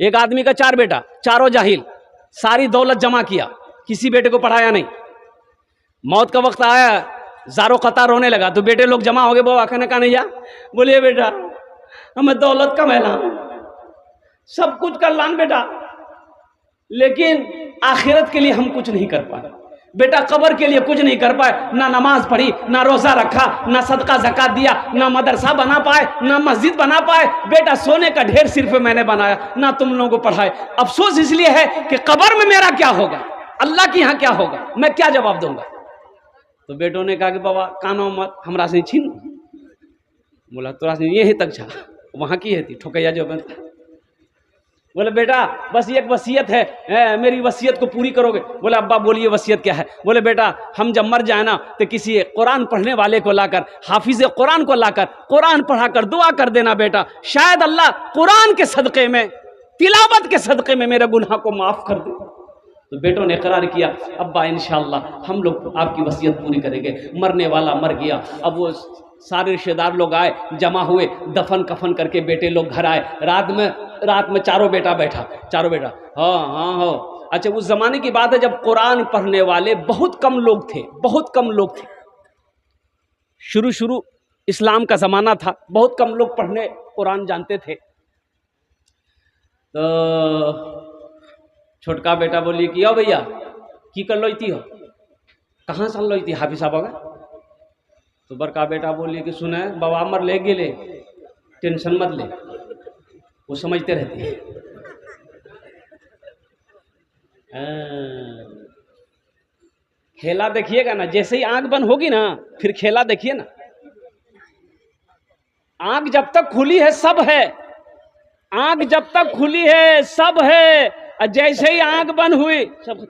एक आदमी का 4 बेटा, चारों जाहिल, सारी दौलत जमा किया, किसी बेटे को पढ़ाया नहीं। मौत का वक्त आया, ज़ारो कतार रोने लगा, तो बेटे लोग जमा हो गए। बाबा कहने का नहीं जा, बोलिए बेटा हमें दौलत का मैलान, सब कुछ कर लान बेटा, लेकिन आखिरत के लिए हम कुछ नहीं कर पाए। बेटा कब्र के लिए कुछ नहीं कर पाए, ना नमाज पढ़ी, ना रोजा रखा, ना सदका ज़कात दिया, ना मदरसा बना पाए, ना मस्जिद बना पाए। बेटा सोने का ढेर सिर्फ मैंने बनाया, ना तुम लोगों को पढ़ाए। अफसोस इसलिए है कि कब्र में मेरा क्या होगा, अल्लाह के यहाँ क्या होगा, मैं क्या जवाब दूंगा। तो बेटों ने कहा कि बाबा कानो मत, हमरा से छीन। बोला तोरा से यही तक छा, वहाँ की है थी ठोकैया जो बन। बोले बेटा बस एक वसीयत है, मेरी वसीयत को पूरी करोगे। बोले अब्बा बोलिए वसीयत क्या है। बोले बेटा हम जब मर जाए ना तो किसी कुरान पढ़ने वाले को लाकर, हाफिज कुरान को लाकर कुरान पढ़ाकर दुआ कर देना बेटा, शायद अल्लाह कुरान के सदक़े में, तिलावत के सदक़े में मेरे गुनाह को माफ़ कर दे। तो बेटों ने इकरार किया, अब्बा इंशाअल्लाह हम लोग आपकी वसीयत पूरी करेंगे। मरने वाला मर गया। अब वो सारे रिश्तेदार लोग आए, जमा हुए, दफन कफन करके बेटे लोग घर आए। रात में चारों बेटा बैठा, चारों बेटा हाँ। अच्छा उस ज़माने की बात है जब कुरान पढ़ने वाले बहुत कम लोग थे, बहुत कम लोग थे। शुरू इस्लाम का ज़माना था, बहुत कम लोग पढ़ने कुरान जानते थे। तो छोटका बेटा बोली कि भैया की कर लो थी हो, कहाँ से लो थी हाफिज साहब का। तो बड़का बेटा बोली कि सुने बाबा मर ले गेले, टेंशन मत ले, वो समझते रहते हैं। खेला देखिएगा ना, जैसे ही आंख बंद होगी ना फिर खेला देखिए ना। आंख जब तक खुली है सब है, आंख जब तक खुली है सब है, और जैसे ही आंख बंद हुई सब।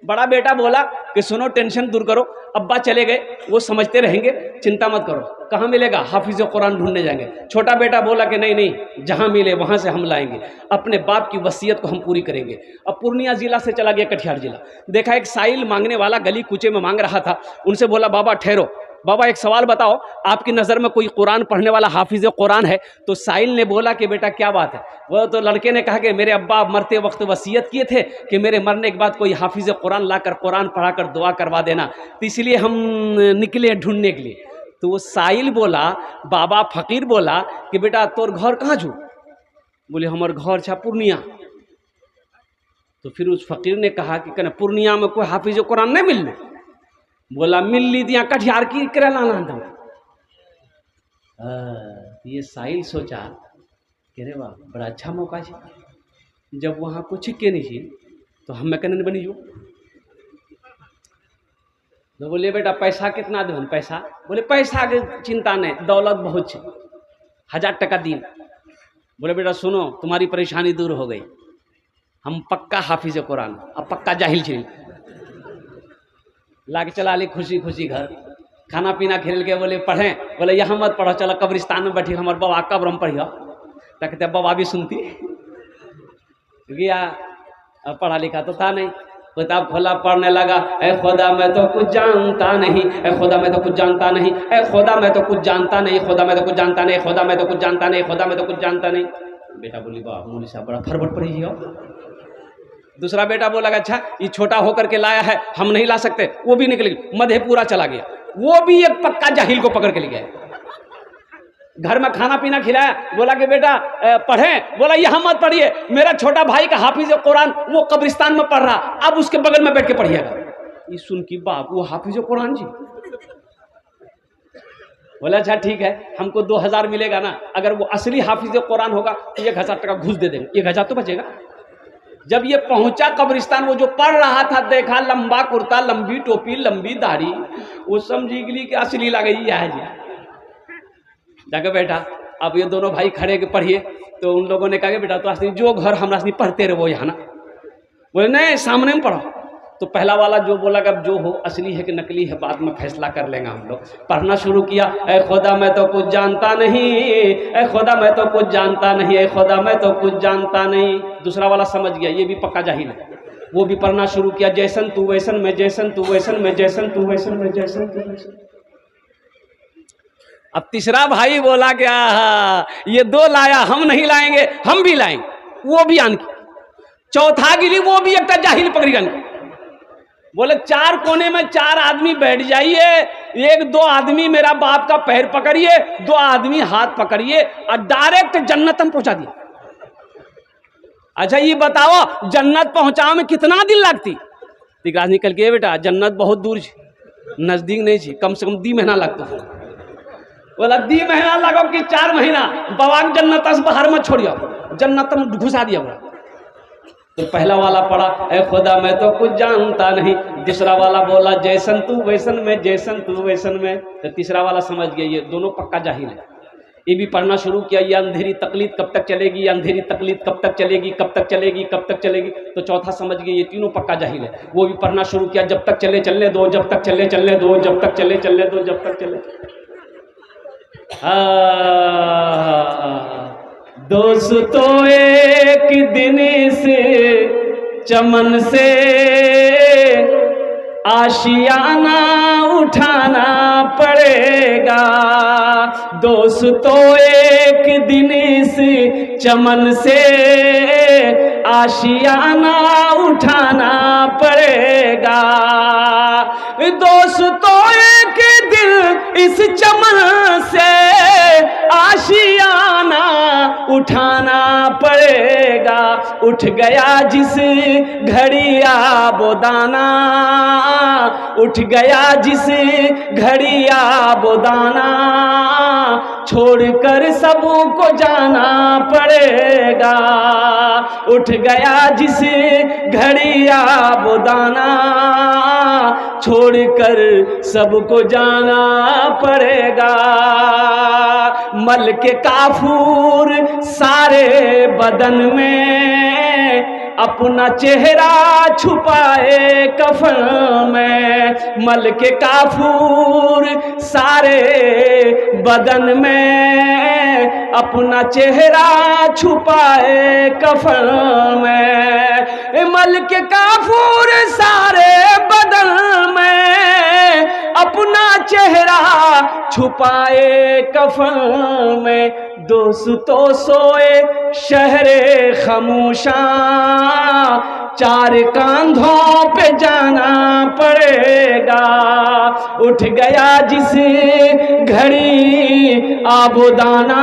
बड़ा बेटा बोला कि सुनो टेंशन दूर करो, अब्बा चले गए वो समझते रहेंगे, चिंता मत करो, कहाँ मिलेगा, हाफिज कुरान ढूंढने जाएंगे। छोटा बेटा बोला कि नहीं जहाँ मिले वहाँ से हम लाएंगे, अपने बाप की वसीयत को हम पूरी करेंगे। अब पूर्णिया जिला से चला गया कटिहार जिला, देखा एक साइल मांगने वाला गली कूचे में मांग रहा था। उनसे बोला बाबा ठहरो, बाबा एक सवाल बताओ, आपकी नज़र में कोई कुरान पढ़ने वाला हाफिज कुरान है। तो साइल ने बोला कि बेटा क्या बात है। वो तो लड़के ने कहा कि मेरे अब्बा मरते वक्त वसीयत किए थे कि मेरे मरने के बाद कोई हाफिज कुरान लाकर कुरान पढ़ाकर दुआ करवा देना, तो इसलिए हम निकले ढूंढने के लिए। तो वो साइल बोला, बाबा फकीर बोला कि बेटा तोर घर कहाँ छू। बोले हमार घर छा पूर्णिया। तो फिर उस फकीर ने कहा कि कहना पूर्णिया में कोई हाफिज कुरान नहीं मिलने। बोला मिल ली दिया कटिहार की करेला लाना। ये साहिल सोचा कि रे वाह बड़ा अच्छा मौका है, जब वहाँ कुछ के नहीं थी तो हम मैं कहने बनी जो। तो बोलिए बेटा पैसा कितना दे, पैसा। बोले पैसा के चिंता नहीं, दौलत बहुत है, 1000 टका दिन। बोले बेटा सुनो तुम्हारी परेशानी दूर हो गई, हम पक्का हाफिज कुरान अब पक्का जाहिल छे। ला के चला ली खुशी खुशी घर, खाना पीना खेल के बोले पढ़ें। बोले यहाँ मत पढ़ो, चलो कब्रिस्तान में बैठी हमारे बाबा कब्र में पढ़ियो। कहते बाबा भी सुनती गया, पढ़ा लिखा तो था नहीं, किताब खोला पढ़ने लगा। ए खुदा मैं तो कुछ जानता नहीं, ए खुदा मैं तो कुछ जानता नहीं, ए खुदा मैं तो कुछ जानता नहीं, खुदा मैं तो कुछ जानता नहीं, खुदा मैं तो कुछ जानता नहीं, खुदा मैं तो कुछ जानता नहीं। बेटा बोली वाह मौलवी साहब बड़ा फरबट पढ़ी हो। दूसरा बेटा बोला अच्छा ये छोटा होकर के लाया है, हम नहीं ला सकते। वो भी निकल गया, मधेपुरा चला गया, वो भी एक पक्का जाहिल को पकड़ के ले गया। घर में खाना पीना खिलाया, बोला कि बेटा पढ़ें। बोला यहाँ मत पढ़िए, मेरा छोटा भाई का हाफिज कुरान वो कब्रिस्तान में पढ़ रहा, अब उसके बगल में बैठ के पढ़िएगा। ये सुन की बाप वो हाफिज कुरान जी। बोला अच्छा ठीक है, हमको 2000 मिलेगा ना, अगर वो असली हाफिज कुरान होगा तो 1000 टका घूस दे देंगे, 1000 तो बचेगा। जब ये पहुंचा कब्रिस्तान, वो जो पढ़ रहा था देखा लंबा कुर्ता, लंबी टोपी, लंबी दाढ़ी, वो समझी गई कि असली लग गई है जी। जाके बैठा, अब ये दोनों भाई खड़े के पढ़िए। तो उन लोगों ने कहा कि बेटा तो असली जो घर हम असली पढ़ते रहे वो यहाँ ना। बोले नहीं सामने में पढ़ो। तो पहला वाला जो बोला कि अब जो हो असली है कि नकली है बाद में फैसला कर लेंगे हम लोग। पढ़ना शुरू किया, ए खुदा मैं तो कुछ जानता नहीं, ए खुदा मैं तो कुछ जानता नहीं, ए खुदा मैं तो कुछ जानता नहीं। दूसरा वाला समझ गया, ये भी पक्का जाहिल है, वो भी पढ़ना शुरू किया, जैसन तू वैसन मैं, जैसन तू वैसन मैं, जैसन तू वैसन मैं, जैसन तू वैसन। अब तीसरा भाई बोला क्या, ये 2 लाया, हम नहीं लाएंगे, हम भी लाएंगे, वो भी आन की। चौथा गिली, वो भी एक जाहिल पकड़ी गन। बोले 4 कोने में 4 आदमी बैठ जाइए, 1-2 आदमी मेरा बाप का पैर पकड़िए, 2 आदमी हाथ पकड़िए और डायरेक्ट जन्नत में पहुंचा दिया। अच्छा ये बताओ जन्नत पहुंचाओ में कितना दिन लगती? तिकाज निकल के बेटा जन्नत बहुत दूर है, नजदीक नहीं थी, कम से कम 2 महीना लगता। बोला 2 महीना लगो कि 4 महीना, बाबा जन्नत से बाहर में छोड़ियो, जन्नत में घुसा दिया। बोला तो पहला वाला पढ़ा, ऐ खुदा मैं तो कुछ जानता नहीं। दूसरा वाला बोला जैसन तू वैसन में, जैसन तू वैसन में। तो तीसरा वाला समझ गया ये दोनों पक्का जाहिल है। ये भी पढ़ना शुरू किया, ये अंधेरी तकलीद कब तक चलेगी, अंधेरी तकलीद कब तक चलेगी, कब तक चलेगी, कब तक चलेगी। तो चौथा समझ गया ये तीनों पक्का जाहिल है। वो भी पढ़ना शुरू किया, जब तक चले चलने दो, जब तक चले चलने दो, जब तक चले चलने दो, जब तक चले। दोस्तों एक दिन से चमन से आशियाना उठाना पड़ेगा। दोस्तों एक दिन से चमन से आशियाना उठाना पड़ेगा। दोस्तों एक दिन इस चमन से आशियाना उठाना पड़ेगा। उठ गया जिस घड़ी आबोदाना, उठ गया जिस घड़ी आबोदाना, छोड़कर सबको जाना पड़ेगा। उठ गया जिस घड़ी आबोदाना, छोड़कर सबको जाना पड़ेगा। मल के काफूर सारे बदन में, अपना चेहरा छुपाए कफन में। मल के काफूर सारे बदन में, अपना चेहरा छुपाए कफन में। मल के काफूर सारे बदन में, अपना चेहरा छुपाए कफन में। दोस्तों सोए शहरे खामोशा, 4 कांधों पे जाना पड़ेगा। उठ गया जिस घड़ी आबोदाना,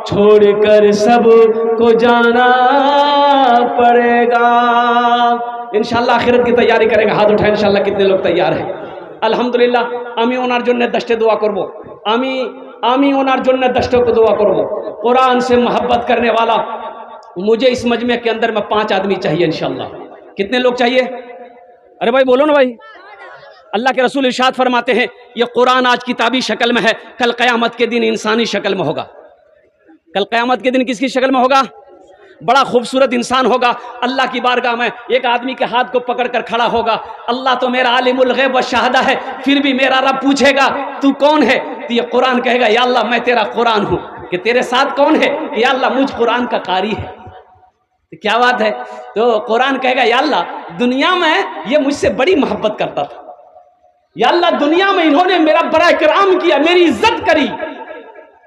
छोड़कर सबको जाना पड़ेगा। इंशाल्लाह आखिरत की तैयारी करेंगे, हाथ उठाएं इंशाल्लाह। कितने लोग तैयार हैं? अल्हम्दुलिल्लाह। आमी ओनार जन्ने दस्ते दुआ करबो, आमी ओनार जन्ने दस्ते को दुआ करबो। कुरान से मोहब्बत करने वाला मुझे इस मजमे के अंदर में 5 आदमी चाहिए इंशाल्लाह। कितने लोग चाहिए? अरे भाई बोलो ना भाई। अल्लाह के रसूल इरशाद फरमाते हैं ये कुरान आज किताबी शक्ल में है, कल क़यामत के दिन इंसानी शक्ल में होगा। कल क़यामत के दिन किसकी शक्ल में होगा? बड़ा खूबसूरत इंसान होगा। अल्लाह की बारगाह में एक आदमी के हाथ को पकड़कर खड़ा होगा। अल्लाह तो मेरा आलिमुल गैब व शहादा है, फिर भी मेरा रब पूछेगा तू कौन है? तो ये कुरान कहेगा या अल्लाह मैं तेरा कुरान हूँ। कि तेरे साथ कौन है? कि या अल्लाह मुझ कुरान का कारी है। तो क्या बात है? तो कुरान कहेगा या अल्लाह दुनिया में ये मुझसे बड़ी मोहब्बत करता था, या अल्लाह दुनिया में इन्होंने मेरा बड़ा इकराम किया, मेरी इज्जत करी,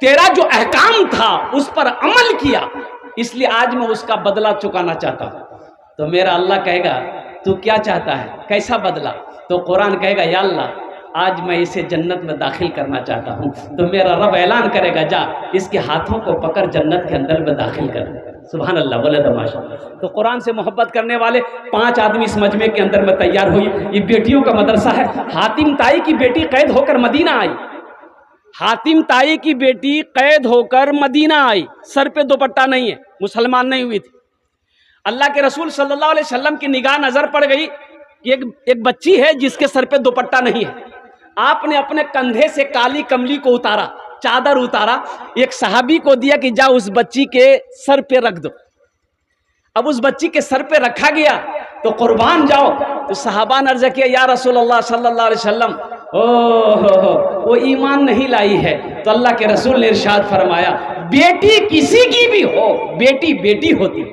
तेरा जो अहकाम था उस पर अमल किया, इसलिए आज मैं उसका बदला चुकाना चाहता हूं। तो मेरा अल्लाह कहेगा तू क्या चाहता है, कैसा बदला? तो कुरान कहेगा या अल्लाह आज मैं इसे जन्नत में दाखिल करना चाहता हूं। तो मेरा रब ऐलान करेगा जा इसके हाथों को पकड़ जन्नत के अंदर में दाखिल कर। सुभान अल्लाह, बोले तमाशा। तो कुरान से मोहब्बत करने वाले 5 आदमी इस मजमे के अंदर में तैयार हुई। ये बेटियों का मदरसा है। हातिम ताई की बेटी कैद होकर मदीना आई। हातिम ताई की बेटी कैद होकर मदीना आई, सर पे दुपट्टा नहीं है, मुसलमान नहीं हुई थी। अल्लाह के रसूल सल्लल्लाहु अलैहि वसल्लम की निगाह नजर पड़ गई कि एक बच्ची है जिसके सर पे दुपट्टा नहीं है। आपने अपने कंधे से काली कमली को उतारा, चादर उतारा, एक सहाबी को दिया कि जा उस बच्ची के सर पे रख दो। अब उस बच्ची के सर पे रखा गया तो कुर्बान जाओ। तो सहाबा ने अर्ज़ किया या रसूलल्लाह सल्लल्लाहु अलैहि वसल्लम वो ईमान नहीं लाई है। तो अल्लाह के रसूल ने इरशाद फरमाया बेटी किसी की भी हो, बेटी बेटी होती है,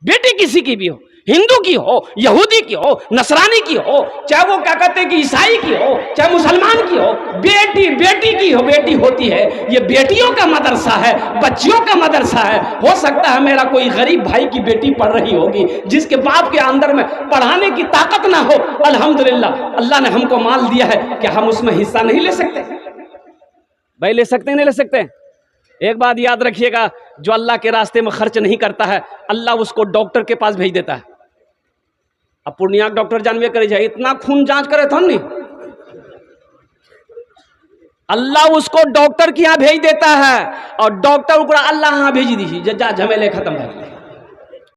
बेटी किसी की भी हो, हिंदू की हो, यहूदी की हो, नसरानी की हो, चाहे वो क्या कहते हैं कि ईसाई की हो, चाहे मुसलमान की हो, बेटी बेटी की हो, बेटी होती है। ये बेटियों का मदरसा है, बच्चियों का मदरसा है। हो सकता है मेरा कोई गरीब भाई की बेटी पढ़ रही होगी, जिसके बाप के अंदर में पढ़ाने की ताकत ना हो, अल्हम्दुलिल्लाह अल्लाह ने हमको माल दिया है कि हम उसमें हिस्सा नहीं ले सकते? भाई ले सकते हैं, नहीं ले सकते? एक बात याद रखिएगा, जो अल्लाह के रास्ते में खर्च नहीं करता है, अल्लाह उसको डॉक्टर के पास भेज देता है। अब पूर्णिया डॉक्टर जानवे करे जाए, इतना खून जांच करे था नहीं, अल्लाह उसको डॉक्टर के यहाँ भेज देता है, और डॉक्टर अल्लाह यहाँ भेज दी, जा झमेले खत्म है।